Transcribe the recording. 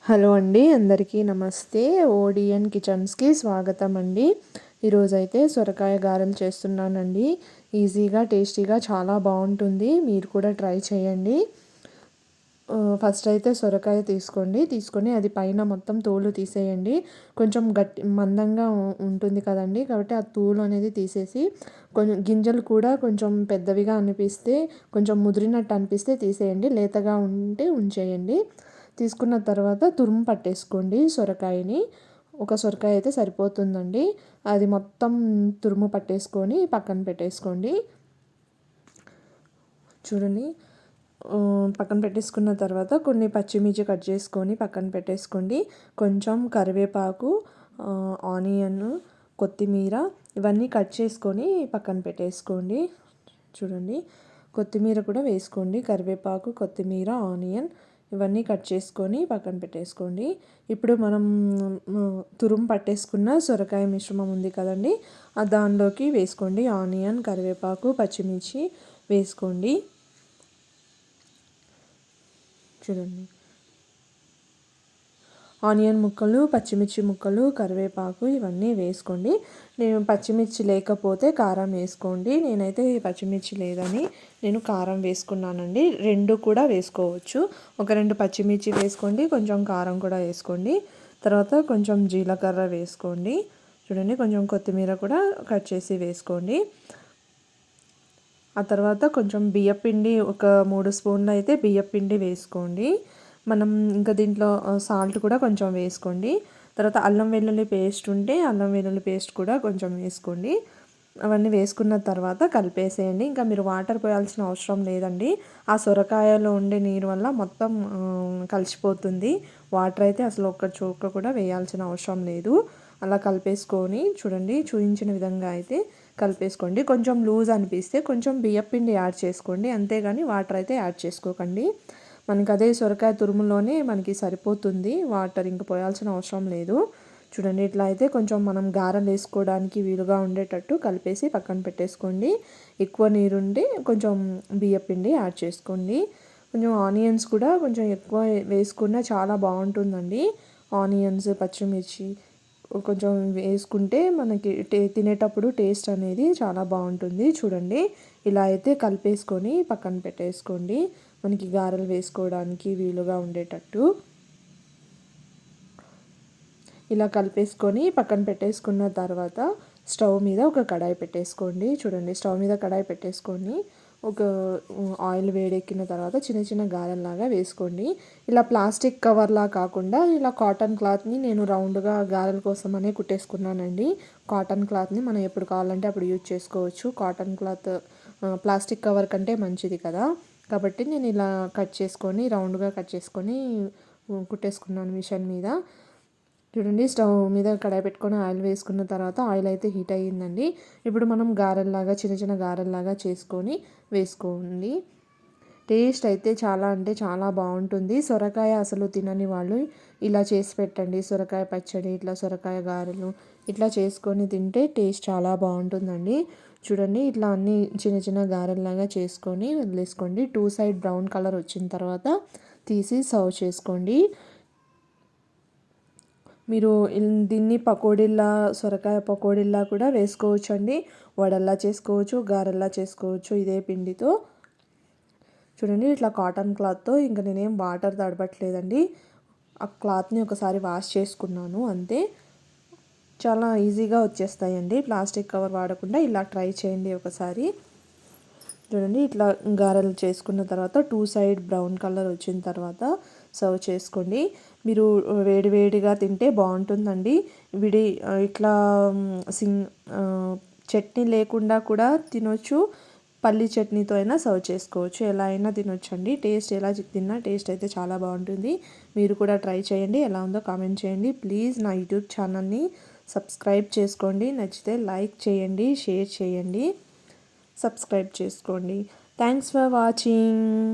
Hello అండి, అందరికీ నమస్తే. ఓడియన్ కిచెన్స్కి స్వాగతం అండి. ఈరోజైతే సొరకాయ గారెలు చేస్తున్నానండి. ఈజీగా టేస్టీగా చాలా బాగుంటుంది, మీరు కూడా ట్రై చేయండి. ఫస్ట్ అయితే సొరకాయ తీసుకొని అది పైన మొత్తం తోలు తీసేయండి. కొంచెం మందంగా ఉంటుంది కదండి, కాబట్టి ఆ తోలు అనేది తీసేసి కొంచెం గింజలు కూడా కొంచెం పెద్దవిగా అనిపిస్తే, కొంచెం ముదిరినట్టు అనిపిస్తే తీసేయండి, లేతగా ఉంటే ఉంచేయండి. తీసుకున్న తర్వాత తురుము పట్టేసుకోండి సొరకాయని. ఒక సొరకాయ అయితే సరిపోతుందండి. అది మొత్తం తురుము పట్టేసుకొని పక్కన పెట్టేసుకోండి. చూడండి, పక్కన పెట్టేసుకున్న తర్వాత కొన్ని పచ్చిమిర్చి కట్ చేసుకొని పక్కన పెట్టేసుకోండి. కొంచెం కరివేపాకు, ఆనియన్, కొత్తిమీర ఇవన్నీ కట్ చేసుకొని పక్కన పెట్టేసుకోండి. చూడండి, కొత్తిమీర కూడా వేసుకోండి. కరివేపాకు, కొత్తిమీర, ఆనియన్ ఇవన్నీ కట్ చేసుకొని పక్కన పెట్టేసుకోండి. ఇప్పుడు మనం తురుము పట్టేసుకున్న సొరకాయ మిశ్రమం ఉంది కదండి, దానిలోకి వేసుకోండి. ఆనియన్, కరివేపాకు, పచ్చిమిర్చి వేసుకోండి. చూడండి, ఆనియన్ ముక్కలు, పచ్చిమిర్చి ముక్కలు, కరివేపాకు ఇవన్నీ వేసుకోండి. నేను పచ్చిమిర్చి లేకపోతే కారం వేసుకోండి. నేనైతే పచ్చిమిర్చి లేదని నేను కారం వేసుకున్నానండి. రెండు కూడా వేసుకోవచ్చు. ఒక 2 పచ్చిమిర్చి వేసుకోండి, కొంచెం కారం కూడా వేసుకోండి. తర్వాత కొంచెం జీలకర్ర వేసుకోండి. చూడండి, కొంచెం కొత్తిమీర కూడా కట్ చేసి వేసుకోండి. ఆ తర్వాత కొంచెం బియ్యపిండి, ఒక 3 స్పూన్లు అయితే బియ్యపిండి వేసుకోండి. మనం ఇంకా దీంట్లో సాల్ట్ కూడా కొంచెం వేసుకోండి. తర్వాత అల్లం వెల్లుల్లి పేస్ట్ ఉంటే అల్లం వెల్లుల్లి పేస్ట్ కూడా కొంచెం వేసుకోండి. అవన్నీ వేసుకున్న తర్వాత కలిపేసేయండి. ఇంకా మీరు వాటర్ పోయాల్సిన అవసరం లేదండి. ఆ సొరకాయలో ఉండే నీరు వల్ల మొత్తం కలిసిపోతుంది. వాటర్ అయితే అసలు ఒక్క చుక్క కూడా వేయాల్సిన అవసరం లేదు. అలా కలిపేసుకొని చూడండి, చూపించిన విధంగా అయితే కలిపేసుకోండి. కొంచెం లూజ్ అనిపిస్తే కొంచెం బియ్యపిండి యాడ్ చేసుకోండి, అంతేగాని వాటర్ అయితే యాడ్ చేసుకోకండి. మనకి అదే సొరకాయ తురుములోనే మనకి సరిపోతుంది, వాటర్ ఇంక పోయాల్సిన అవసరం లేదు. చూడండి, ఇట్లా అయితే కొంచెం మనం గారెలు వేసుకోవడానికి వీలుగా ఉండేటట్టు కలిపేసి పక్కన పెట్టేసుకోండి. ఎక్కువ నీరుండి కొంచెం బియ్యపిండి యాడ్ చేసుకోండి. కొంచెం ఆనియన్స్ కూడా కొంచెం ఎక్కువ వేసుకున్నా చాలా బాగుంటుందండి. ఆనియన్స్, పచ్చిమిర్చి కొంచెం వేసుకుంటే మనకి తినేటప్పుడు టేస్ట్ అనేది చాలా బాగుంటుంది. చూడండి, ఇలా అయితే కలిపేసుకొని పక్కన పెట్టేసుకోండి, మనకి గారెలు వేసుకోవడానికి వీలుగా ఉండేటట్టు. ఇలా కలిపేసుకొని పక్కన పెట్టేసుకున్న తర్వాత స్టవ్ మీద ఒక కడాయి పెట్టేసుకోండి. చూడండి, స్టవ్ మీద కడాయి పెట్టేసుకొని ఒక ఆయిల్ వేడెక్కిన తర్వాత చిన్న చిన్న గారెల్లాగా వేసుకోండి. ఇలా ప్లాస్టిక్ కవర్లా కాకుండా ఇలా కాటన్ క్లాత్ని నేను రౌండ్గా గారెల కోసం అనే కుట్టేసుకున్నానండి. కాటన్ క్లాత్ని మనం ఎప్పుడు కావాలంటే అప్పుడు యూజ్ చేసుకోవచ్చు. కాటన్ క్లాత్ ప్లాస్టిక్ కవర్ కంటే మంచిది కదా, కాబట్టి నేను ఇలా కట్ చేసుకొని రౌండ్గా కట్ చేసుకొని కుట్టేసుకున్నాను మిషన్ మీద. చూడండి, స్టవ్ మీద కడాయి పెట్టుకొని ఆయిల్ వేసుకున్న తర్వాత ఆయిల్ అయితే హీట్ అయ్యిందండి. ఇప్పుడు మనం గారెల్లాగా చిన్న చిన్న గారెల్లాగా చేసుకొని వేసుకోండి. టేస్ట్ అయితే చాలా అంటే చాలా బాగుంటుంది. సొరకాయ అసలు తినని వాళ్ళు ఇలా చేసి పెట్టండి. సొరకాయ పచ్చడి, ఇట్లా సొరకాయ గారెలు ఇట్లా చేసుకొని తింటే టేస్ట్ చాలా బాగుంటుందండి. చూడండి, ఇట్లా అన్ని చిన్న చిన్న గారెల్లాగా చేసుకొని వదిలేసుకోండి. 2 సైడ్ బ్రౌన్ కలర్ వచ్చిన తర్వాత తీసి సర్వ్ చేసుకోండి. మీరు దీన్ని పకోడీల్లా, సొరకాయ పకోడీల్లా కూడా వేసుకోవచ్చు అండి. వడల్లా చేసుకోవచ్చు, గారెల్లా చేసుకోవచ్చు ఇదే పిండితో. చూడండి, ఇట్లా కాటన్ క్లాత్తో ఇంకా నేనేం వాటర్ తడపట్లేదండి. ఆ క్లాత్ని ఒకసారి వాష్ చేసుకున్నాను అంతే. చాలా ఈజీగా వచ్చేస్తాయండి. ప్లాస్టిక్ కవర్ వాడకుండా ఇలా ట్రై చేయండి ఒకసారి. చూడండి, ఇట్లా గారెలు చేసుకున్న తర్వాత 2 సైడ్ బ్రౌన్ కలర్ వచ్చిన తర్వాత సర్వ్ చేసుకోండి. మీరు వేడివేడిగా తింటే బాగుంటుందండి. ఇట్లా చట్నీ లేకుండా కూడా తినొచ్చు, పల్లి చట్నీతో అయినా సర్వ్ చేసుకోవచ్చు, ఎలా అయినా తినొచ్చండి. టేస్ట్ ఎలా తిన్నా టేస్ట్ అయితే చాలా బాగుంటుంది. మీరు కూడా ట్రై చేయండి, ఎలా ఉందో కామెంట్ చేయండి. ప్లీజ్ నా యూట్యూబ్ ఛానల్ని సబ్స్క్రైబ్ చేసుకోండి. నచ్చితే లైక్ చేయండి, షేర్ చేయండి, సబ్స్క్రైబ్ చేసుకోండి. Thanks for watching.